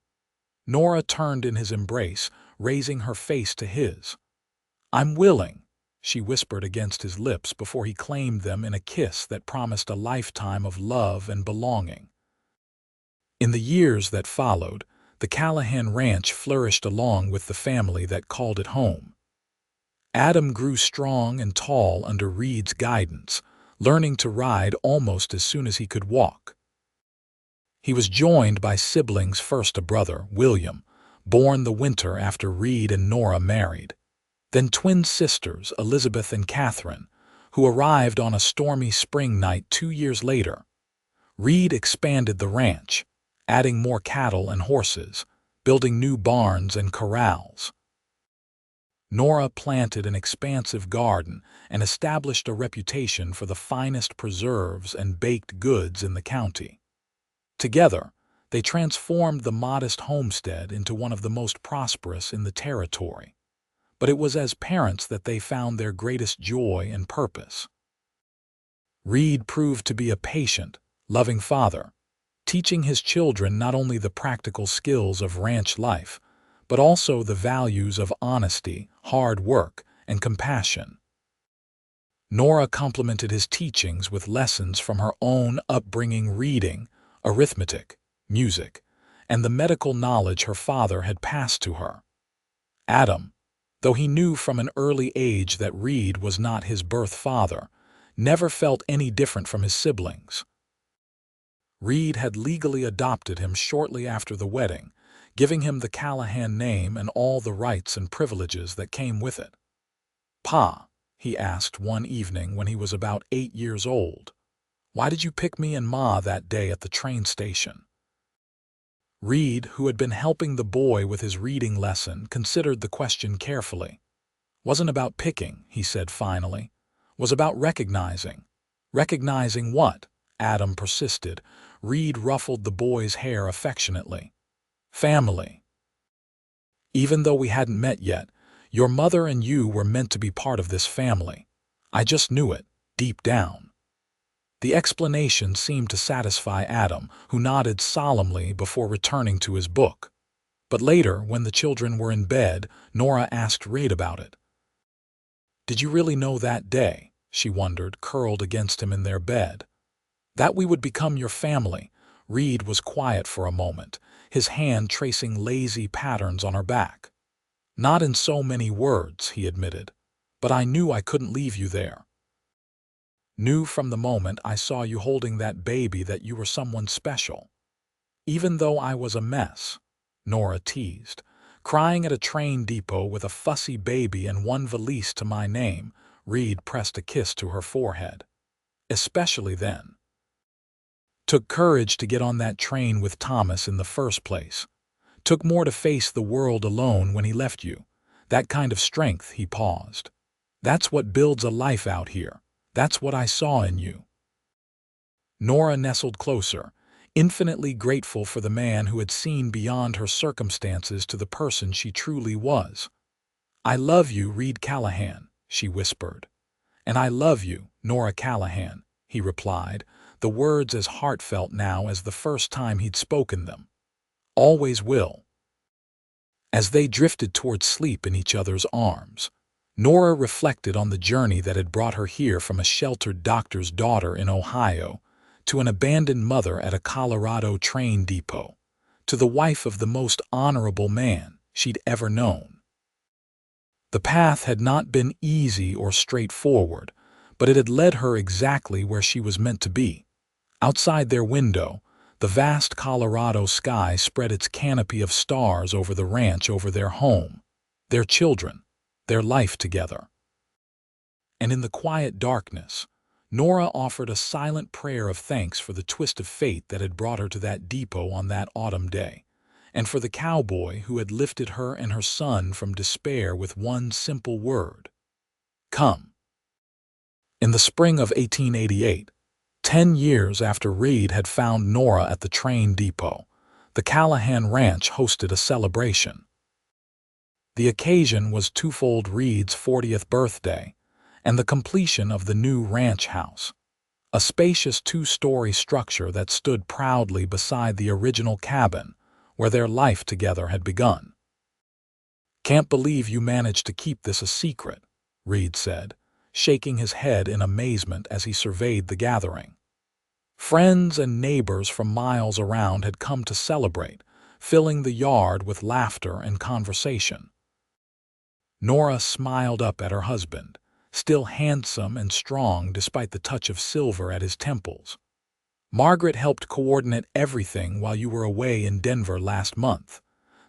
Nora turned in his embrace, raising her face to his. I'm willing, she whispered against his lips before he claimed them in a kiss that promised a lifetime of love and belonging. In the years that followed, the Callahan Ranch flourished along with the family that called it home. Adam grew strong and tall under Reid's guidance, learning to ride almost as soon as he could walk. He was joined by siblings, first a brother, William, born the winter after Reid and Nora married, then twin sisters, Elizabeth and Catherine, who arrived on a stormy spring night 2 years later. Reid expanded the ranch, adding more cattle and horses, building new barns and corrals. Nora planted an expansive garden and established a reputation for the finest preserves and baked goods in the county. Together, they transformed the modest homestead into one of the most prosperous in the territory. But it was as parents that they found their greatest joy and purpose. Reid proved to be a patient, loving father, teaching his children not only the practical skills of ranch life, but also the values of honesty, hard work, and compassion. Nora complemented his teachings with lessons from her own upbringing, reading, arithmetic, music, and the medical knowledge her father had passed to her. Adam, though he knew from an early age that Reid was not his birth father, never felt any different from his siblings. Reid had legally adopted him shortly after the wedding, giving him the Callahan name and all the rights and privileges that came with it. "Pa," he asked one evening when he was about 8 years old, "why did you pick me and Ma that day at the train station?" Reid, who had been helping the boy with his reading lesson, considered the question carefully. "Wasn't about picking," he said finally. "Was about recognizing." "Recognizing what?" Adam persisted. Reid ruffled the boy's hair affectionately. "Family. Even though we hadn't met yet, your mother and you were meant to be part of this family. I just knew it, deep down." The explanation seemed to satisfy Adam, who nodded solemnly before returning to his book. But later, when the children were in bed, Nora asked Reid about it. "Did you really know that day," she wondered, curled against him in their bed, "that we would become your family?" Reid was quiet for a moment, his hand tracing lazy patterns on her back. "Not in so many words," he admitted, "but I knew I couldn't leave you there. Knew from the moment I saw you holding that baby that you were someone special. Even though I was a mess," Nora teased, "crying at a train depot with a fussy baby and one valise to my name." Reid pressed a kiss to her forehead. "Especially then. Took courage to get on that train with Thomas in the first place. Took more to face the world alone when he left you. That kind of strength," he paused. "That's what builds a life out here. That's what I saw in you." Nora nestled closer, infinitely grateful for the man who had seen beyond her circumstances to the person she truly was. "I love you, Reid Callahan," she whispered. "And I love you, Nora Callahan," he replied, the words as heartfelt now as the first time he'd spoken them. "Always will." As they drifted toward sleep in each other's arms, Nora reflected on the journey that had brought her here from a sheltered doctor's daughter in Ohio to an abandoned mother at a Colorado train depot, to the wife of the most honorable man she'd ever known. The path had not been easy or straightforward, but it had led her exactly where she was meant to be. Outside their window, the vast Colorado sky spread its canopy of stars over the ranch, over their home, their children, their life together. And in the quiet darkness, Nora offered a silent prayer of thanks for the twist of fate that had brought her to that depot on that autumn day, and for the cowboy who had lifted her and her son from despair with one simple word: "Come." In the spring of 1888, 10 years after Reid had found Nora at the train depot, the Callahan Ranch hosted a celebration. The occasion was twofold: Reid's 40th birthday and the completion of the new ranch house, a spacious 2-story structure that stood proudly beside the original cabin where their life together had begun. "Can't believe you managed to keep this a secret," Reid said, shaking his head in amazement as he surveyed the gathering. Friends and neighbors from miles around had come to celebrate, filling the yard with laughter and conversation. Nora smiled up at her husband, still handsome and strong despite the touch of silver at his temples. "Margaret helped coordinate everything while you were away in Denver last month.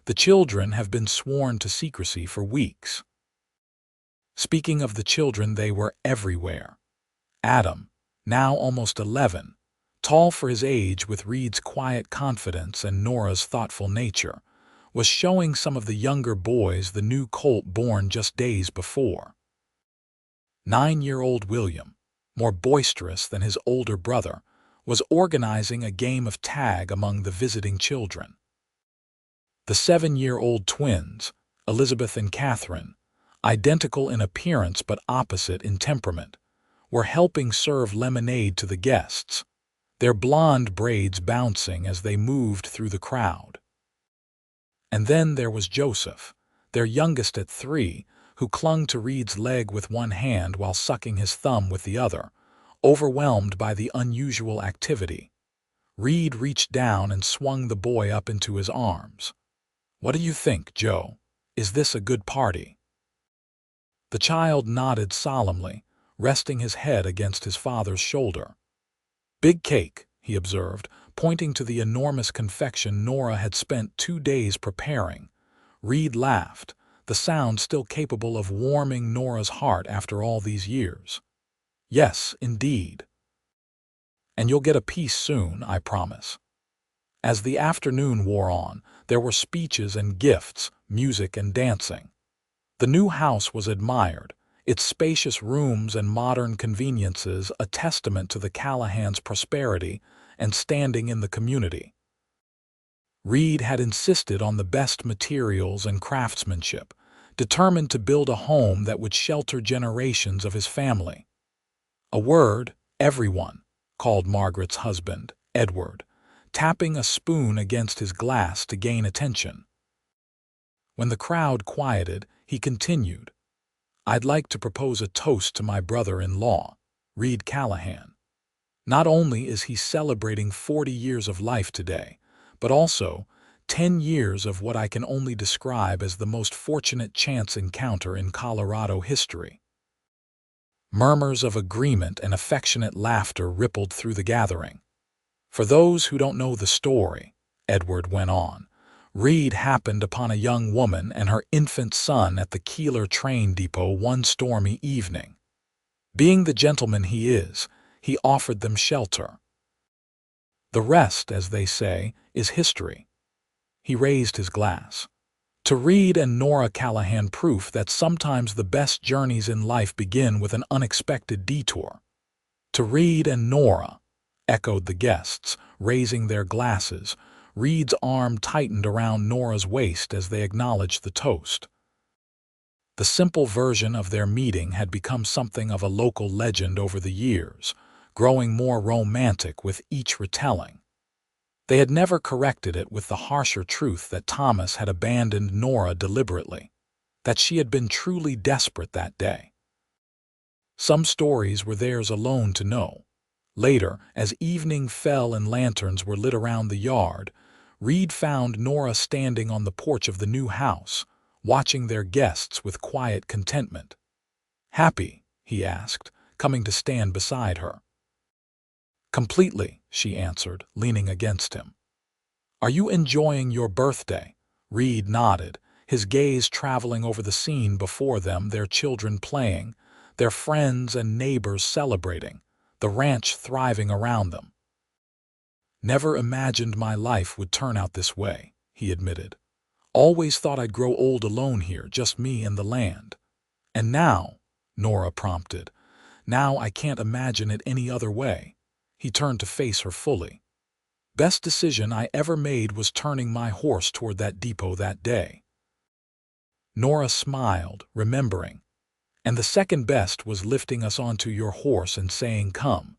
The children have been sworn to secrecy for weeks." Speaking of the children, they were everywhere. Adam, now almost 11, tall for his age with Reid's quiet confidence and Nora's thoughtful nature, was showing some of the younger boys the new colt born just days before. 9-year-old William, more boisterous than his older brother, was organizing a game of tag among the visiting children. The 7-year-old twins, Elizabeth and Catherine, identical in appearance but opposite in temperament, were helping serve lemonade to the guests, their blonde braids bouncing as they moved through the crowd. And then there was Joseph, their youngest at 3, who clung to Reid's leg with one hand while sucking his thumb with the other, overwhelmed by the unusual activity. Reid reached down and swung the boy up into his arms. "What do you think, Joe? Is this a good party?" The child nodded solemnly, resting his head against his father's shoulder. "Big cake," he observed, pointing to the enormous confection Nora had spent 2 days preparing. Reid laughed, the sound still capable of warming Nora's heart after all these years. "Yes, indeed. And you'll get a piece soon, I promise." As the afternoon wore on, there were speeches and gifts, music and dancing. The new house was admired, its spacious rooms and modern conveniences a testament to the Callahans' prosperity and standing in the community. Reid had insisted on the best materials and craftsmanship, determined to build a home that would shelter generations of his family. "A word, everyone," called Margaret's husband, Edward, tapping a spoon against his glass to gain attention. When the crowd quieted, he continued, "I'd like to propose a toast to my brother-in-law, Reid Callahan. Not only is he celebrating 40 years of life today, but also 10 years of what I can only describe as the most fortunate chance encounter in Colorado history." Murmurs of agreement and affectionate laughter rippled through the gathering. "For those who don't know the story," Edward went on, "Reid happened upon a young woman and her infant son at the Keeler train depot one stormy evening. Being the gentleman he is, he offered them shelter. The rest, as they say, is history." He raised his glass. "To Reid and Nora Callahan, proof that sometimes the best journeys in life begin with an unexpected detour." "To Reid and Nora," echoed the guests, raising their glasses. Reid's arm tightened around Nora's waist as they acknowledged the toast. The simple version of their meeting had become something of a local legend over the years, growing more romantic with each retelling. They had never corrected it with the harsher truth that Thomas had abandoned Nora deliberately, that she had been truly desperate that day. Some stories were theirs alone to know. Later, as evening fell and lanterns were lit around the yard, Reid found Nora standing on the porch of the new house, watching their guests with quiet contentment. "Happy?" he asked, coming to stand beside her. "Completely," she answered, leaning against him. "Are you enjoying your birthday?" Reid nodded, his gaze traveling over the scene before them, their children playing, their friends and neighbors celebrating, the ranch thriving around them. "Never imagined my life would turn out this way," he admitted. "Always thought I'd grow old alone here, just me and the land. And now," Nora prompted, "now I can't imagine it any other way." He turned to face her fully. "Best decision I ever made was turning my horse toward that depot that day." Nora smiled, remembering. "And the second best was lifting us onto your horse and saying, 'Come.'"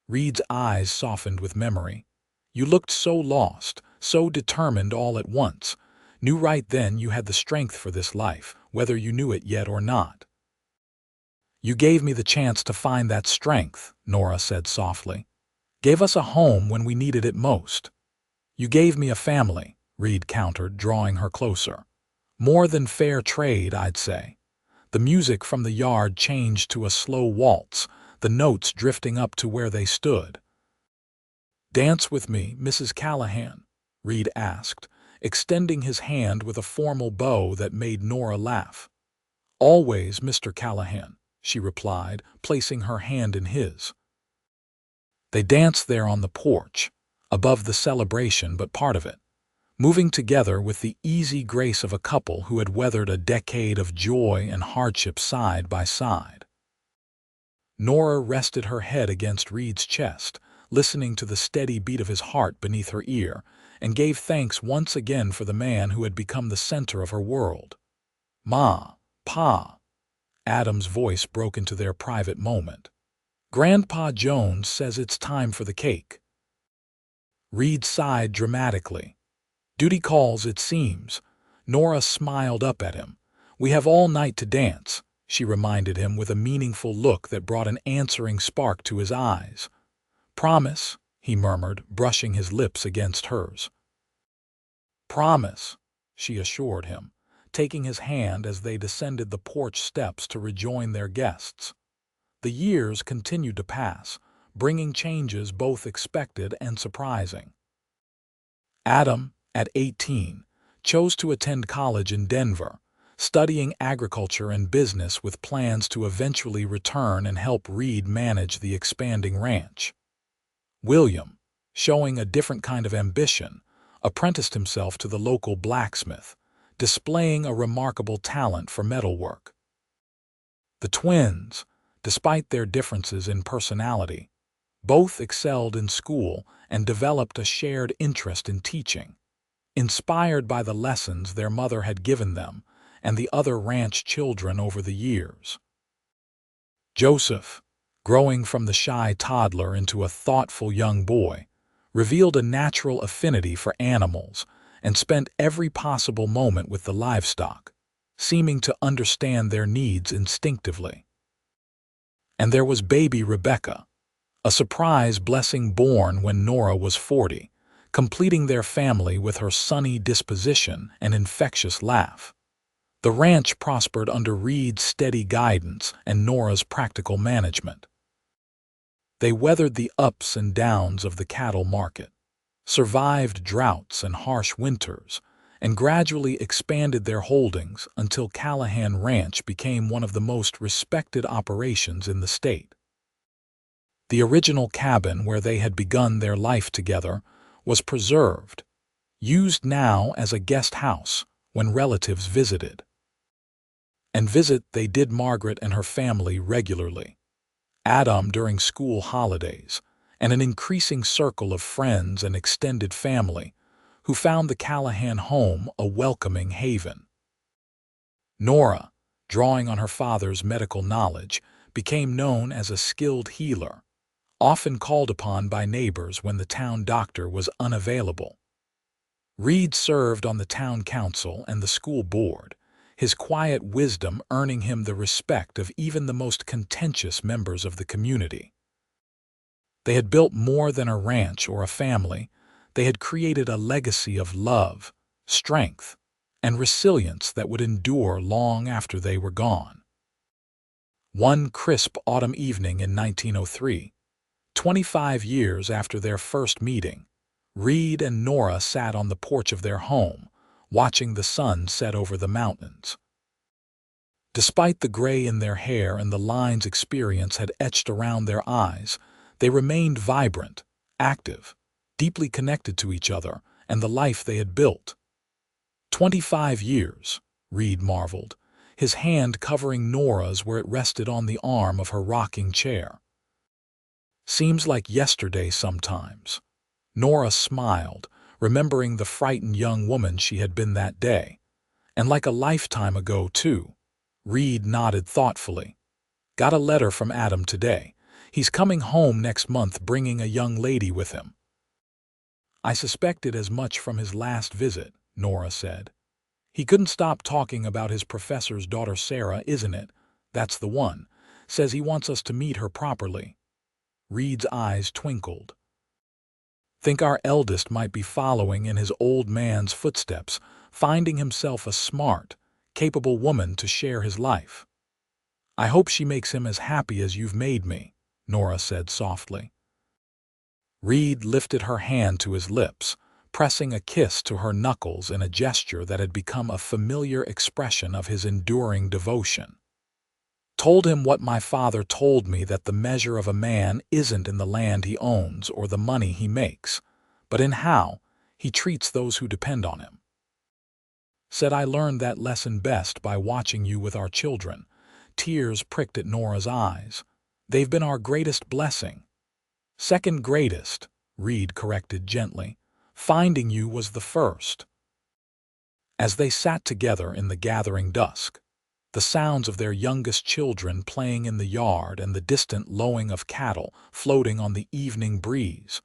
Reid's eyes softened with memory. "You looked so lost, so determined all at once. Knew right then you had the strength for this life, whether you knew it yet or not." "You gave me the chance to find that strength," Nora said softly. "Gave us a home when we needed it most. You gave me a family," Reid countered, drawing her closer. "More than fair trade, I'd say." The music from the yard changed to a slow waltz, the notes drifting up to where they stood. "Dance with me, Mrs. Callahan," Reid asked, extending his hand with a formal bow that made Nora laugh. "Always, Mr. Callahan," she replied, placing her hand in his. They danced there on the porch, above the celebration but part of it, moving together with the easy grace of a couple who had weathered a decade of joy and hardship side by side. Nora rested her head against Reid's chest, listening to the steady beat of his heart beneath her ear, and gave thanks once again for the man who had become the center of her world. "Ma, Pa," Adam's voice broke into their private moment. "Grandpa Jones says it's time for the cake." Reid sighed dramatically. "Duty calls, it seems." Nora smiled up at him. "We have all night to dance," she reminded him with a meaningful look that brought an answering spark to his eyes. "Promise," he murmured, brushing his lips against hers. "Promise," she assured him, taking his hand as they descended the porch steps to rejoin their guests. The years continued to pass, bringing changes both expected and surprising. Adam, at 18, chose to attend college in Denver, studying agriculture and business with plans to eventually return and help Reid manage the expanding ranch. William, showing a different kind of ambition, apprenticed himself to the local blacksmith, displaying a remarkable talent for metalwork. The twins, despite their differences in personality, both excelled in school and developed a shared interest in teaching, inspired by the lessons their mother had given them and the other ranch children over the years. Joseph, growing from the shy toddler into a thoughtful young boy, revealed a natural affinity for animals and spent every possible moment with the livestock, seeming to understand their needs instinctively. And there was baby Rebecca, a surprise blessing born when Nora was 40, completing their family with her sunny disposition and infectious laugh. The ranch prospered under Reid's steady guidance and Nora's practical management. They weathered the ups and downs of the cattle market, survived droughts and harsh winters, and gradually expanded their holdings until Callahan Ranch became one of the most respected operations in the state. The original cabin where they had begun their life together was preserved, used now as a guest house when relatives visited. And visit they did Margaret and her family regularly, Adam during school holidays, and an increasing circle of friends and extended family who found the Callahan home a welcoming haven. Nora, drawing on her father's medical knowledge, became known as a skilled healer, often called upon by neighbors when the town doctor was unavailable. Reid served on the town council and the school board, his quiet wisdom earning him the respect of even the most contentious members of the community. They had built more than a ranch or a family. They had created a legacy of love, strength, and resilience that would endure long after they were gone. One crisp autumn evening in 1903, 25 years after their first meeting, Reid and Nora sat on the porch of their home, watching the sun set over the mountains. Despite the gray in their hair and the lines experience had etched around their eyes, they remained vibrant, active, deeply connected to each other and the life they had built. 25 years, Reid marveled, his hand covering Nora's where it rested on the arm of her rocking chair. Seems like yesterday sometimes. Nora smiled, remembering the frightened young woman she had been that day. And like a lifetime ago, too. Reid nodded thoughtfully. Got a letter from Adam today. He's coming home next month bringing a young lady with him. I suspected as much from his last visit, Nora said. He couldn't stop talking about his professor's daughter Sarah, isn't it? That's the one. Says he wants us to meet her properly. Reid's eyes twinkled. Think our eldest might be following in his old man's footsteps, finding himself a smart, capable woman to share his life. I hope she makes him as happy as you've made me, Nora said softly. Reid lifted her hand to his lips, pressing a kiss to her knuckles in a gesture that had become a familiar expression of his enduring devotion. Told him what my father told me, that the measure of a man isn't in the land he owns or the money he makes, but in how he treats those who depend on him. Said I learned that lesson best by watching you with our children. Tears pricked at Nora's eyes. They've been our greatest blessing. Second greatest, Reid corrected gently. Finding you was the first. As they sat together in the gathering dusk, the sounds of their youngest children playing in the yard and the distant lowing of cattle floating on the evening breeze,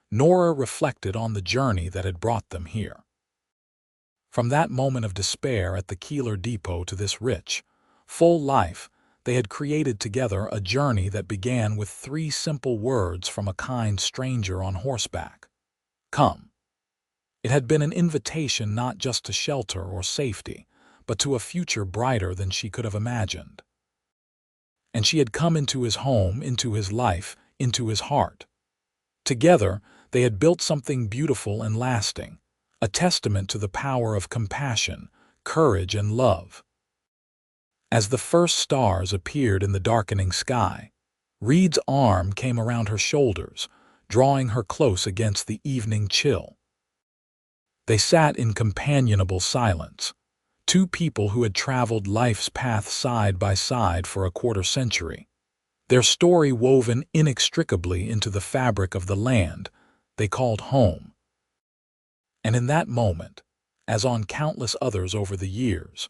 Nora reflected on the journey that had brought them here. From that moment of despair at the Keeler Depot to this rich, full life, they had created together a journey that began with 3 simple words from a kind stranger on horseback. Come. It had been an invitation not just to shelter or safety, but to a future brighter than she could have imagined. And she had come into his home, into his life, into his heart. Together, they had built something beautiful and lasting, a testament to the power of compassion, courage, and love. As the first stars appeared in the darkening sky, Reid's arm came around her shoulders, drawing her close against the evening chill. They sat in companionable silence, 2 people who had traveled life's path side by side for a quarter-century, their story woven inextricably into the fabric of the land they called home. And in that moment, as on countless others over the years,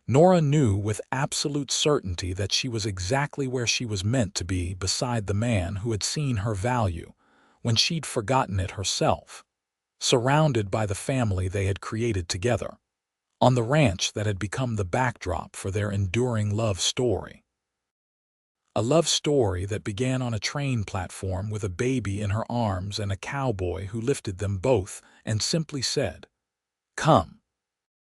Nora knew with absolute certainty that she was exactly where she was meant to be, beside the man who had seen her value when she'd forgotten it herself, surrounded by the family they had created together, on the ranch that had become the backdrop for their enduring love story. A love story that began on a train platform with a baby in her arms and a cowboy who lifted them both and simply said, "Come."